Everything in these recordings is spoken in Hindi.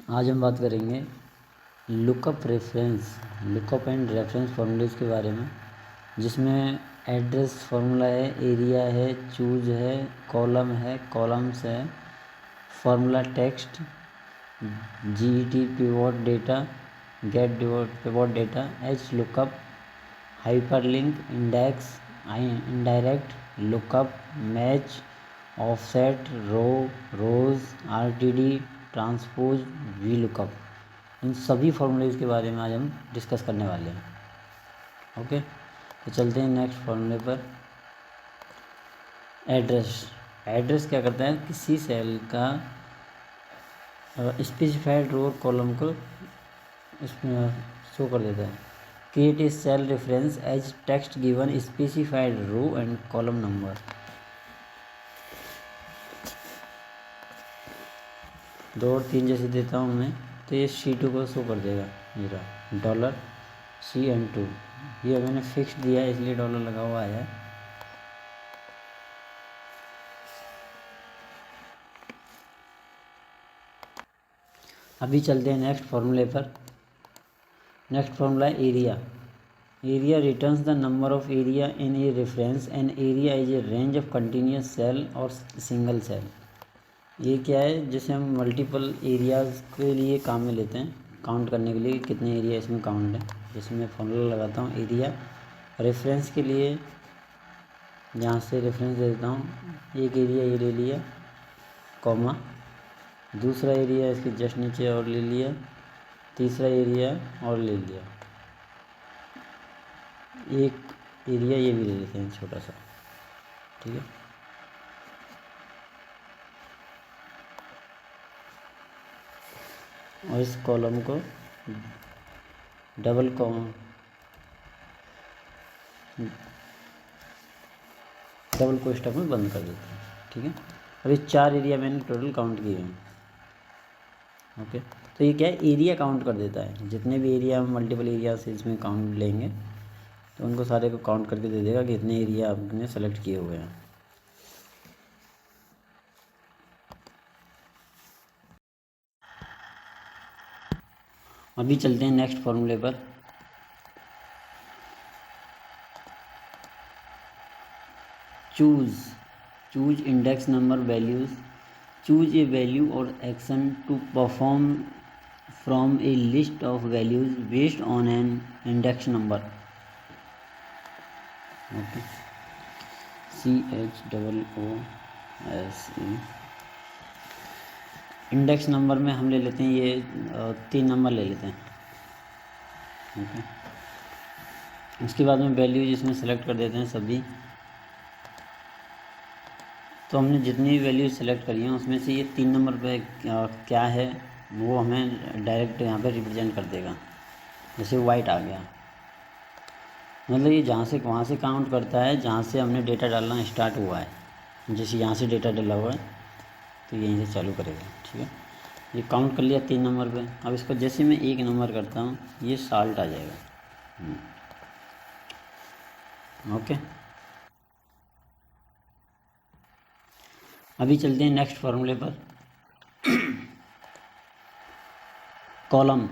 आज हम बात करेंगे लुकअप एंड रेफरेंस फार्मूलेज के बारे में, जिसमें एड्रेस फार्मूला है, एरिया है, चूज है, कॉलम है, कॉलम्स है, formula text, G E T pivot data, get pivot data, H lookup, hyperlink, index, indirect lookup, match, offset, rows, RTD, transpose, V lookup, इन सभी फॉर्मूलेज के बारे में आज हम डिस्कस करने वाले हैं। ओके, तो चलते हैं नेक्स्ट फॉर्मूले पर। एड्रेस क्या करता है, किसी सेल का स्पेसिफाइड रो और कॉलम को इसमें शो कर देता है। Create a cell reference as text given specified row and column number. 2 और 3 जैसे देता हूँ मैं, तो ये C2 को शो कर देगा मेरा $CN2। ये मैंने फिक्स दिया है इसलिए डॉलर लगा हुआ है। अभी चलते हैं नेक्स्ट फॉर्मूले पर। नेक्स्ट फॉर्मूला है area returns the number of area in a reference and area is a range of continuous cell और सिंगल सेल। ये क्या है, जैसे हम मल्टीपल एरियाज़ के लिए काम में लेते हैं, काउंट करने के लिए कितने एरिया इसमें काउंट है। जैसे मैं फॉर्मूला लगाता हूँ एरिया रेफरेंस के लिए, यहाँ से रेफरेंस दे देता हूँ, एक एरिया ये ले लिया, कॉमा, दूसरा एरिया इसके जस्ट नीचे और ले लिया, तीसरा एरिया और ले लिया, एक एरिया ये भी ले लेते हैं छोटा सा, ठीक है। और इस कॉलम को डबल कोष्ठक में बंद कर देते हैं, ठीक है। अभी 4 एरिया मैंने टोटल काउंट किए हैं। ओके, तो ये क्या है, एरिया काउंट कर देता है। जितने भी एरिया हम मल्टीपल एरिया से इसमें काउंट लेंगे तो उनको सारे को काउंट करके दे देगा कि इतने एरिया आपने सेलेक्ट किए हुए हैं। अभी चलते हैं नेक्स्ट फॉर्मूले पर। Choose index number values, choose a value और action to perform from a list of values based on an index number. Okay, CHOOSE। Index number में हम ले लेते हैं ये 3 नंबर ले लेते हैं। ओके, उसके बाद में वैल्यूज इसमें सेलेक्ट कर देते हैं सभी। तो हमने जितनी भी वैल्यूज सेलेक्ट करी हैं उसमें से ये 3 नंबर पे क्या है वो हमें डायरेक्ट यहाँ पे रिप्रेजेंट कर देगा। जैसे वाइट आ गया, मतलब ये जहाँ से वहाँ से काउंट करता है जहाँ से हमने डेटा डालना स्टार्ट हुआ है। जैसे यहाँ से डेटा डाला हुआ है तो यहीं से चालू करेगा, ठीक है। ये काउंट कर लिया 3 नंबर पे। अब इसको जैसे मैं 1 नंबर करता हूँ ये साल्ट आ जाएगा। ओके, अभी चलते हैं नेक्स्ट फॉर्मूले पर। Column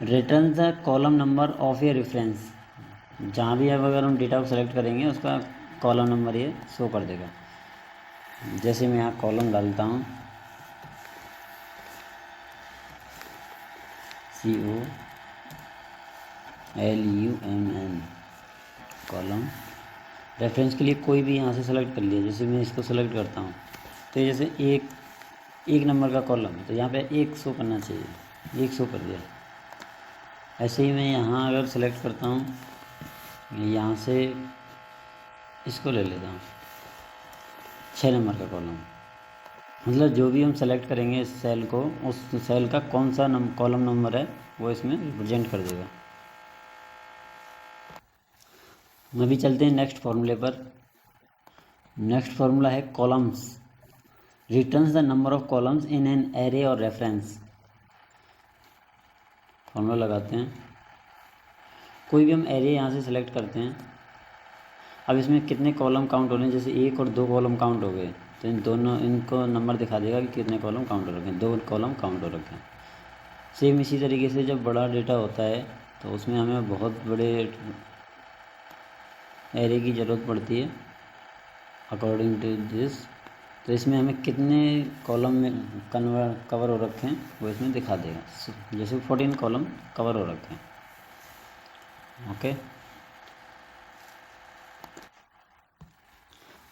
return the column number of a reference. जहाँ भी अब अगर हम डेटा को सेलेक्ट करेंगे उसका कॉलम नंबर ये शो कर देगा। जैसे मैं यहाँ कॉलम डालता हूँ COLUMN, कॉलम। रेफरेंस के लिए कोई भी यहाँ से सेलेक्ट कर लिया, जैसे मैं इसको सेलेक्ट करता हूँ तो जैसे एक नंबर का कॉलम है तो यहाँ पे 1 शो करना चाहिए, 1 शो कर दिया। ऐसे ही मैं यहाँ अगर सेलेक्ट करता हूँ, यहाँ से इसको ले लेता हूँ 6 नंबर का कॉलम। मतलब जो भी हम सेलेक्ट करेंगे इस सेल को, उस सेल का कौन सा कॉलम नंबर है वो इसमें रिप्रेजेंट कर देगा। अभी चलते हैं नेक्स्ट फॉर्मूले पर। नेक्स्ट फॉर्मूला है columns returns the number of columns in an array और रेफरेंस। फॉर्मूला लगाते हैं, कोई भी हम एरे यहाँ से सेलेक्ट करते हैं। अब इसमें कितने कॉलम काउंट हो रहे हैं, जैसे 1 और 2 कॉलम काउंट हो गए तो इन दोनों इनको नंबर दिखा देगा कि कितने कॉलम काउंट हो रखे हैं, 2 कॉलम काउंट हो रखे हैं। सेम इसी तरीके से जब बड़ा डेटा होता है तो उसमें हमें बहुत बड़े एरे की ज़रूरत पड़ती है अकॉर्डिंग टू दिस। तो इसमें हमें कितने कॉलम में कवर हो रखे हैं वो इसमें दिखा देगा। जैसे 14 कॉलम कवर हो रखे हैं। ओके,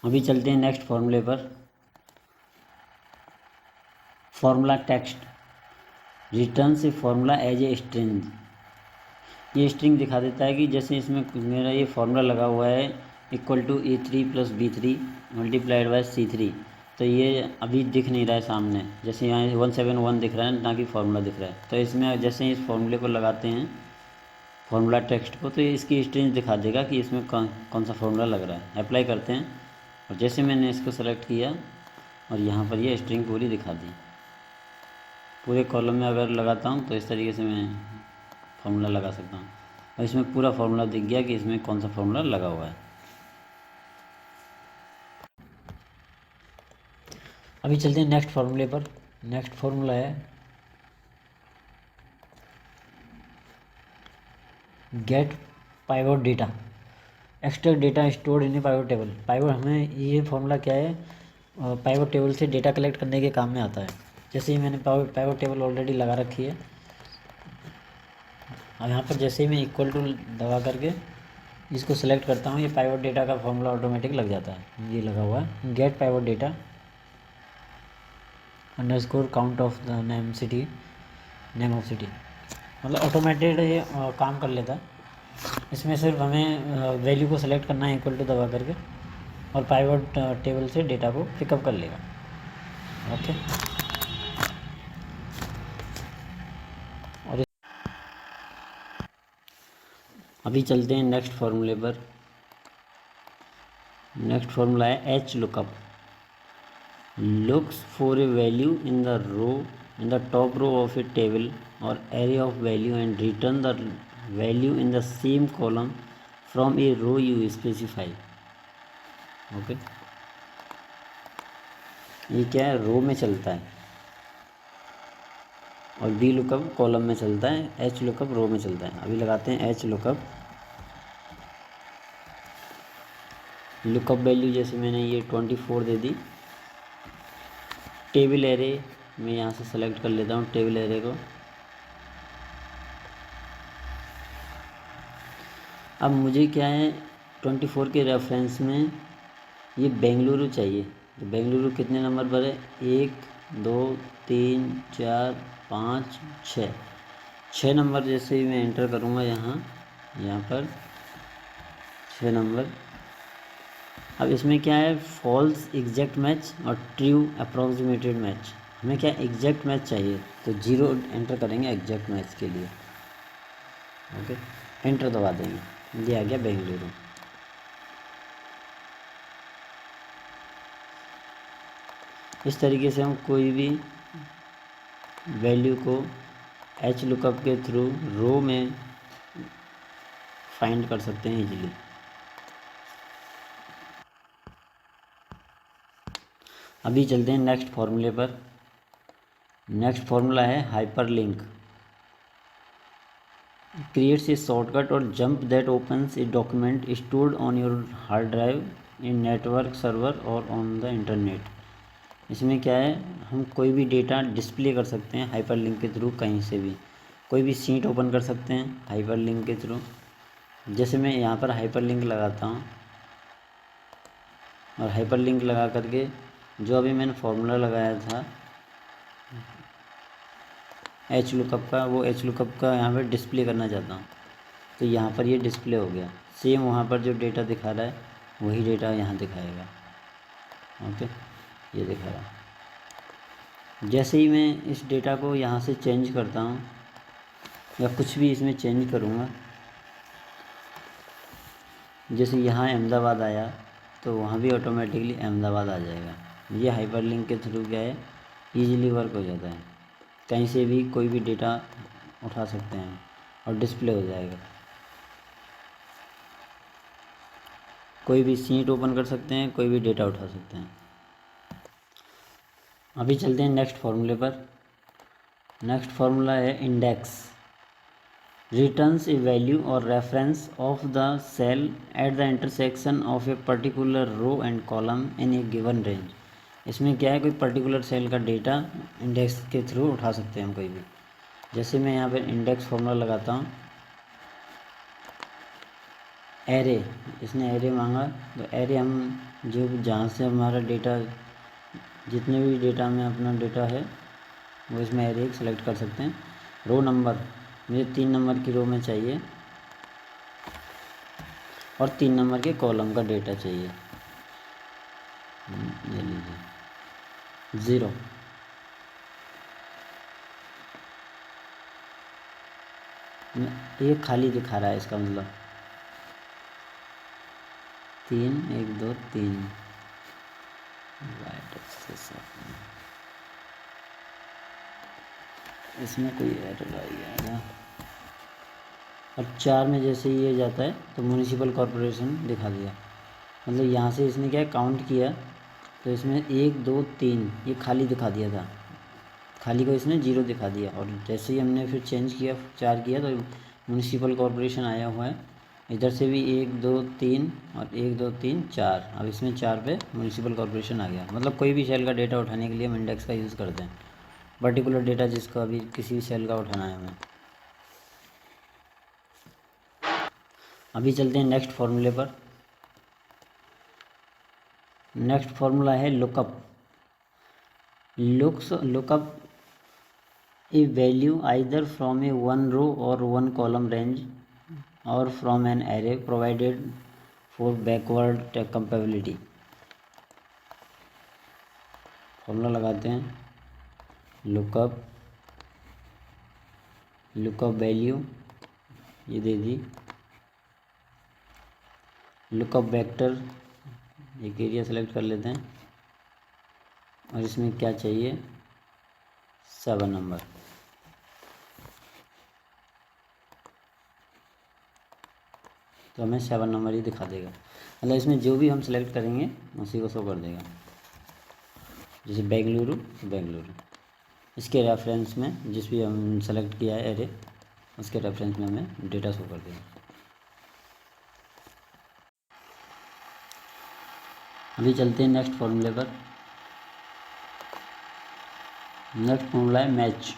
अभी चलते हैं नेक्स्ट फॉर्मूले पर। Formula text returns a formula as a string. ये स्ट्रिंग दिखा देता है कि जैसे इसमें मेरा ये फॉर्मूला लगा हुआ है equal to E3 + B3 × C3। तो ये अभी दिख नहीं रहा है सामने, जैसे यहाँ 171 दिख रहा है ना कि फॉर्मूला दिख रहा है। तो इसमें जैसे इस फॉर्मूले को लगाते हैं फॉर्मूला टेक्स्ट को, तो ये इसकी स्ट्रिंग दिखा देगा कि इसमें कौन सा फॉर्मूला लग रहा है। अप्लाई करते हैं और जैसे मैंने इसको सेलेक्ट किया और यहाँ पर ये स्ट्रिंग पूरी दिखा दी। पूरे कॉलम में अगर लगाता हूँ तो इस तरीके से मैं फार्मूला लगा सकता हूँ और इसमें पूरा फार्मूला दिख गया कि इसमें कौन सा फार्मूला लगा हुआ है। अभी चलते हैं नेक्स्ट फार्मूले पर। नेक्स्ट फार्मूला है get pivot data extract data stored in a pivot table. Pivot हमें ये फार्मूला क्या है, पाइवट टेबल से डेटा कलेक्ट करने के काम में आता है। जैसे ही मैंने पाइवट टेबल ऑलरेडी लगा रखी है और यहाँ पर जैसे ही मैं इक्वल टू दबा करके इसको सेलेक्ट करता हूँ ये पाइवट डेटा का फॉर्मूला ऑटोमेटिक लग जाता है। ये लगा हुआ है get pivot data underscore count of the name of city, मतलब ऑटोमेटेड ये काम कर लेता है। इसमें सिर्फ हमें वैल्यू को सेलेक्ट करना है इक्वल टू दबा करके और पाइवट टेबल से डेटा को पिकअप कर लेगा। ओके, और अभी चलते हैं नेक्स्ट फार्मूले पर। नेक्स्ट फार्मूला है H lookup looks for a value in the top row of a table or array of value and return the value in the same column from a row you specify। Okay, ये क्या है, रो में चलता है और बी लुकअप कॉलम में चलता है, एच लुकअप रो में चलता है। अभी लगाते हैं एच लुकअप वैल्यू, जैसे मैंने ये 24 दे दी। टेबल एरे मैं यहाँ से सेलेक्ट कर लेता हूँ टेबल एरे को। अब मुझे क्या है 24 के रेफरेंस में ये बेंगलुरु चाहिए। तो बेंगलुरु कितने नंबर पर है, 1 2 3 4 5 6 नंबर। जैसे ही मैं एंटर करूँगा यहाँ पर 6 नंबर। अब इसमें क्या है फॉल्स एग्जैक्ट मैच और ट्रू अप्रॉक्सीमेटेड मैच। हमें क्या एग्जैक्ट मैच चाहिए तो 0 एंटर करेंगे एग्जैक्ट मैच के लिए। ओके, एंटर दबा देंगे, ये आ गया बेंगलुरु। इस तरीके से हम कोई भी वैल्यू को एच लुकअप के थ्रू रो में फाइंड कर सकते हैं इजीली। अभी चलते हैं नेक्स्ट फार्मूले पर। नेक्स्ट फार्मूला है हाइपरलिंक क्रिएट्स ए शॉर्टकट और jump that opens a document stored on your hard drive in network server और ऑन द इंटरनेट। इसमें क्या है हम कोई भी डेटा डिस्प्ले कर सकते हैं हाइपरलिंक के थ्रू, कहीं से भी कोई भी सीट ओपन कर सकते हैं हाइपरलिंक के थ्रू। जैसे मैं यहाँ पर हाइपरलिंक लगाता हूँ और हाइपरलिंक लगा करके जो अभी मैंने फार्मूला लगाया था एच लुकअप का, वो एच लुकअप का यहाँ पर डिस्प्ले करना चाहता हूँ। तो यहाँ पर ये डिस्प्ले हो गया। सेम वहाँ पर जो डेटा दिखा रहा है वही डेटा यहाँ दिखाएगा। ओके, ये दिखा रहा है। जैसे ही मैं इस डेटा को यहाँ से चेंज करता हूँ या कुछ भी इसमें चेंज करूँगा, जैसे यहाँ अहमदाबाद आया तो वहाँ भी ऑटोमेटिकली अहमदाबाद आ जाएगा। ये हाइपरलिंक के थ्रू क्या है ईजिली वर्क हो जाता है, कहीं से भी कोई भी डेटा उठा सकते हैं और डिस्प्ले हो जाएगा। कोई भी सीट ओपन कर सकते हैं, कोई भी डेटा उठा सकते हैं। अभी चलते हैं नेक्स्ट फॉर्मूले पर। नेक्स्ट फार्मूला है इंडेक्स रिटर्न्स ए वैल्यू और reference of the cell at the intersection of a particular row and column in a given range. इसमें क्या है, कोई पर्टिकुलर सेल का डेटा इंडेक्स के थ्रू उठा सकते हैं हम कोई भी। जैसे मैं यहाँ पर इंडेक्स फार्मूला लगाता हूँ, एरे, इसने एरे मांगा तो एरे हम जो जहाँ से हमारा डेटा, जितने भी डेटा में अपना डेटा है वो इसमें एरे एक सेलेक्ट कर सकते हैं। रो नंबर, मुझे 3 नंबर की रो में चाहिए और 3 नंबर के कॉलम का डेटा चाहिए। ले लीजिए 0, ये खाली दिखा रहा है, इसका मतलब 3 1 2 3 राइट एक्सेस। इसमें कोई एरर आ गया है। और 4 में जैसे ये जाता है तो म्यूनिसिपल कॉरपोरेशन दिखा दिया, मतलब यहाँ से इसने क्या काउंट किया तो इसमें 1 2 3 ये खाली दिखा दिया था, खाली को इसने 0 दिखा दिया। और जैसे ही हमने फिर चेंज किया 4 किया तो म्यूनिसिपल कॉरपोरेशन आया हुआ है। इधर से भी 1 2 3 और 1 2 3 4, अब इसमें 4 पे म्यूनिसिपल कॉरपोरेशन आ गया। मतलब कोई भी सेल का डेटा उठाने के लिए हम इंडेक्स का यूज़ करते हैं, पर्टिकुलर डेटा जिसका अभी किसी भी सेल का उठाना है हमें। अभी चलते हैं नेक्स्ट फार्मूले पर। नेक्स्ट फार्मूला है lookup. Lookup a value either from a 1 row और 1 कॉलम रेंज और from an array provided for backward compatibility. Formula लगाते हैं, लुकअप वैल्यू ये दे दी, लुकअप वेक्टर एक एरिया सेलेक्ट कर लेते हैं और इसमें क्या चाहिए 7 नंबर। तो हमें 7 नंबर ही दिखा देगा, मतलब इसमें जो भी हम सेलेक्ट करेंगे उसी को शो कर देगा। जैसे बेंगलुरु तो बेंगलुरु, इसके रेफरेंस में जिस भी हम सेलेक्ट किया है एरे उसके रेफरेंस में हमें डेटा शो कर देगा। अभी चलते हैं नेक्स्ट फॉर्मूले पर। नेक्स्ट फॉर्मूला है match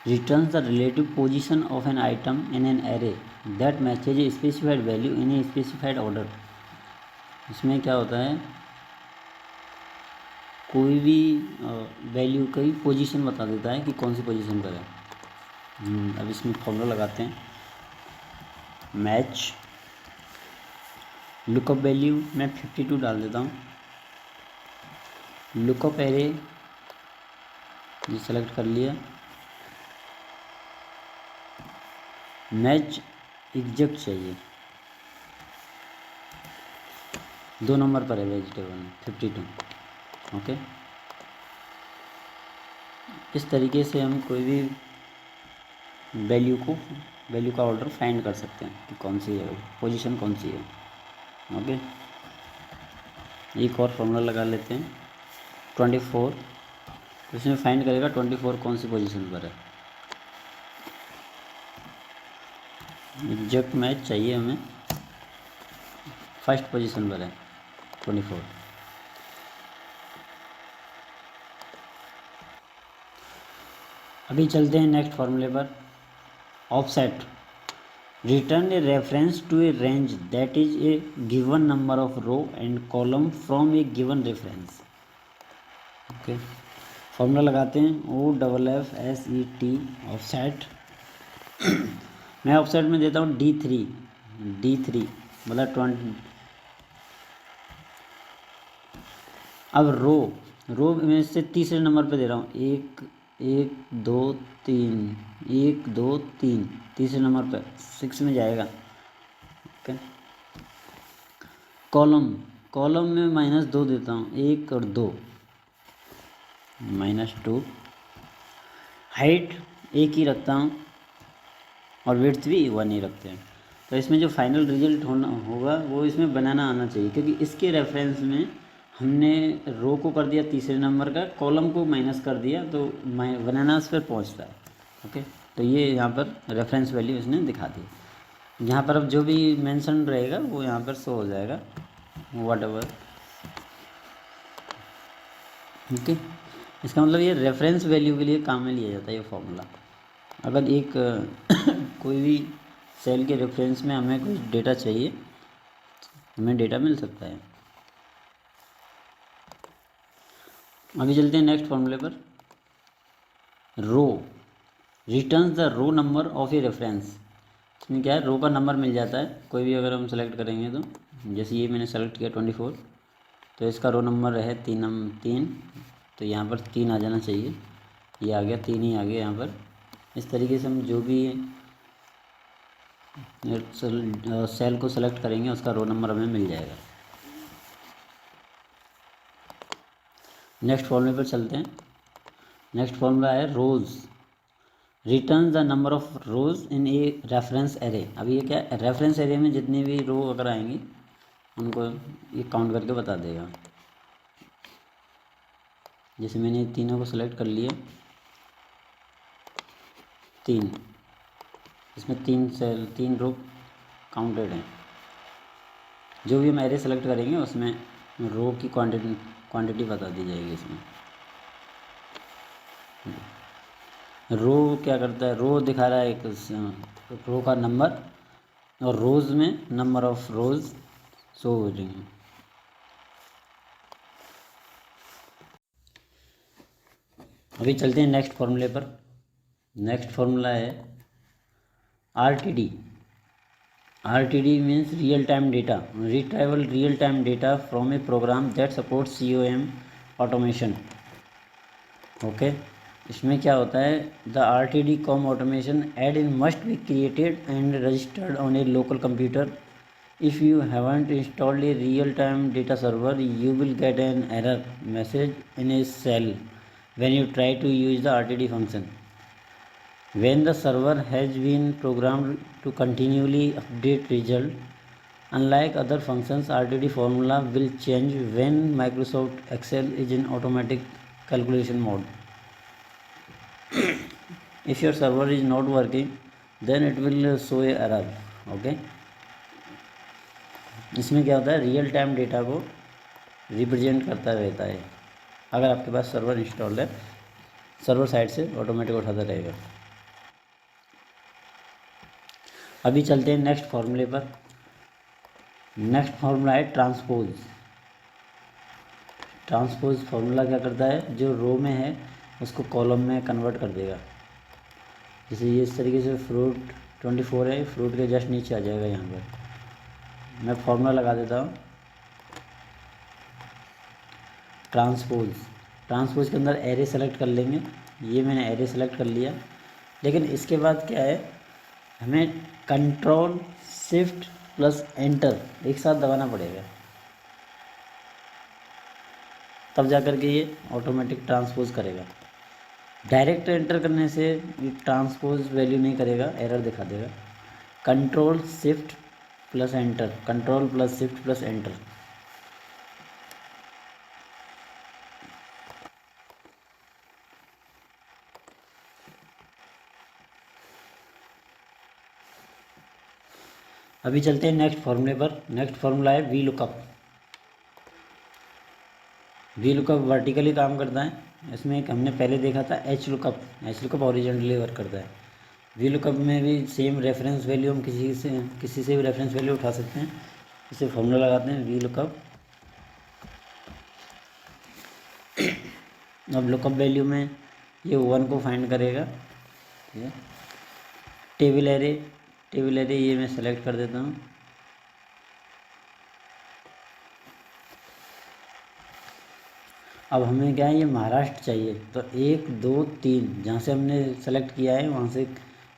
returns the relative position of an item in an array that matches a specified value in a specified order. इसमें क्या होता है, कोई भी वैल्यू की पोजीशन बता देता है कि कौन सी पोजीशन पर है। अब इसमें फॉर्मूला लगाते हैं, मैच लुकअप वैल्यू मैं 52 डाल देता हूँ। लुकअप एरे ये सेलेक्ट कर लिया, मैच एग्जैक्ट चाहिए, 2 नंबर पर है वेजिटेबल में 52। ओके, इस तरीके से हम कोई भी वैल्यू का ऑर्डर फाइंड कर सकते हैं कि कौन सी है पोजीशन, कौन सी है। ओके, एक और फॉर्मूला लगा लेते हैं 24, तो इसमें फाइंड करेगा 24 कौन सी पोजीशन पर है। एग्जैक्ट मैच चाहिए हमें, फर्स्ट पोजीशन पर है 24। अभी चलते हैं नेक्स्ट फार्मूले पर, offset return a reference to a range that is a given number of row and column from a given reference. Okay, formula लगाते हैं OFFSET ऑफसेट। मैं ऑफसेट में देता हूँ D3 मतलब 20। अब रो में से तीसरे नंबर पे दे रहा हूँ, 1 2 3 1 2 3 तीसरे नंबर पे 6 में जाएगा। ओके, कॉलम में -2 देता हूँ, 1 और 2 -2। हाइट एक ही रखता हूँ और विड्थ भी 1 ही रखते हैं। तो इसमें जो फाइनल रिजल्ट होगा वो इसमें बनाना आना चाहिए, क्योंकि इसके रेफरेंस में हमने रो को कर दिया तीसरे नंबर का, कॉलम को माइनस कर दिया तो बनानास पर पहुँच रहा है। ओके, तो ये यहाँ पर रेफरेंस वैल्यू इसने दिखा दी। यहाँ पर अब जो भी मेंशन रहेगा वो यहाँ पर शो हो जाएगा वट एवर। ओके, इसका मतलब ये रेफरेंस वैल्यू के लिए काम में लिया जाता है ये फॉर्मूला। अगर एक कोई भी सेल के रेफरेंस में हमें कुछ डेटा चाहिए, हमें डेटा मिल सकता है। अभी चलते हैं नेक्स्ट फॉर्मूले पर। Row returns the row number of a reference. इसमें क्या है, रो का नंबर मिल जाता है कोई भी अगर हम सेलेक्ट करेंगे तो। जैसे ये मैंने सेलेक्ट किया 24, तो इसका रो नंबर है 3, तो यहाँ पर 3 आ जाना चाहिए। ये आ गया, 3 ही आ गया यहाँ पर। इस तरीके से हम जो भी सेल को सेलेक्ट करेंगे उसका रो नंबर हमें मिल जाएगा। नेक्स्ट फॉर्मूले पर चलते हैं। नेक्स्ट फॉर्मूला है rows return the number of rows in a reference array. अब ये क्या है, रेफरेंस एरे में जितनी भी रो अगर आएंगी उनको ये काउंट करके बता देगा। जैसे मैंने तीनों को सेलेक्ट कर लिया, 3, इसमें 3 रो काउंटेड हैं। जो भी हम एरे सेलेक्ट करेंगे उसमें रो की क्वांटिटी बता दी जाएगी। इसमें रो क्या करता है, रो दिखा रहा है एक रो का नंबर, और रोज़ में नंबर ऑफ रोज़ शो हो रही हैं। अभी चलते हैं नेक्स्ट फॉर्मूले पर। नेक्स्ट फॉर्मूला है RTD। RTD means real time data, retrieval real time data from a program that support COM automation. Okay, इसमें क्या होता है, the RTD COM automation add in must be created and registered on a local computer. If you haven't installed a real time data server you will get an error message in a cell when you try to use the RTD function. When the server has been programmed to continually update result, unlike other functions, RTD formula will change when Microsoft Excel is in automatic calculation mode. If your server is not working, then it will show a error. Okay, इसमें क्या होता है, रियल टाइम डेटा को रिप्रेजेंट करता रहता है। अगर आपके पास सर्वर इंस्टॉल्ड है, सर्वर साइड से ऑटोमेटिक उठाता रहेगा। अभी चलते हैं नेक्स्ट फॉर्मूले पर। नेक्स्ट फार्मूला है ट्रांसपोज। ट्रांसपोज फार्मूला क्या करता है, जो रो में है उसको कॉलम में कन्वर्ट कर देगा। जैसे ये इस तरीके से फ्रूट 24 है, फ्रूट के जस्ट नीचे आ जाएगा। यहाँ पर मैं फार्मूला लगा देता हूँ, ट्रांसपोज। ट्रांसपोज के अंदर एरे सेलेक्ट कर लेंगे। ये मैंने एरे सेलेक्ट कर लिया, लेकिन इसके बाद क्या है, हमें कंट्रोल शिफ्ट प्लस एंटर एक साथ दबाना पड़ेगा, तब जा कर के ये ऑटोमेटिक ट्रांसपोज करेगा। डायरेक्ट एंटर करने से ये ट्रांसपोज वैल्यू नहीं करेगा, एरर दिखा देगा। Control shift plus enter, control plus shift plus enter. अभी चलते हैं नेक्स्ट फॉर्मूले पर। नेक्स्ट फार्मूला है V lookup. V lookup vertically काम करता है। इसमें एक हमने पहले देखा था H lookup. H lookup horizontally work करता है। वी लुकअप में भी सेम रेफरेंस वैल्यू हम किसी से भी रेफरेंस वैल्यू उठा सकते हैं। इसे फॉर्मूला लगाते हैं वी लुकअप। अब लुकअप वैल्यू में ये 1 को फाइंड करेगा। टेबल एरे ये मैं सेलेक्ट कर देता हूँ। अब हमें क्या है, ये महाराष्ट्र चाहिए, तो 1 2 3 जहाँ से हमने सेलेक्ट किया है वहाँ से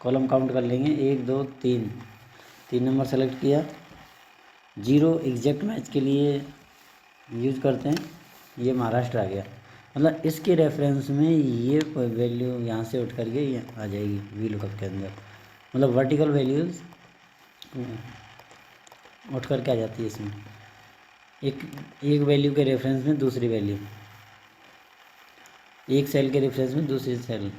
कॉलम काउंट कर लेंगे। 1 2 3 नंबर सेलेक्ट किया। 0 एग्जैक्ट मैच के लिए यूज करते हैं। ये महाराष्ट्र आ गया, मतलब इसके रेफरेंस में ये वैल्यू यहाँ से उठ करके ये आ जाएगी वी लुकअप के अंदर। मतलब वर्टिकल वैल्यूज़ उठ करके आ जाती है इसमें। एक एक वैल्यू के रेफरेंस में दूसरी वैल्यू, एक सेल के रेफरेंस में दूसरी सेल।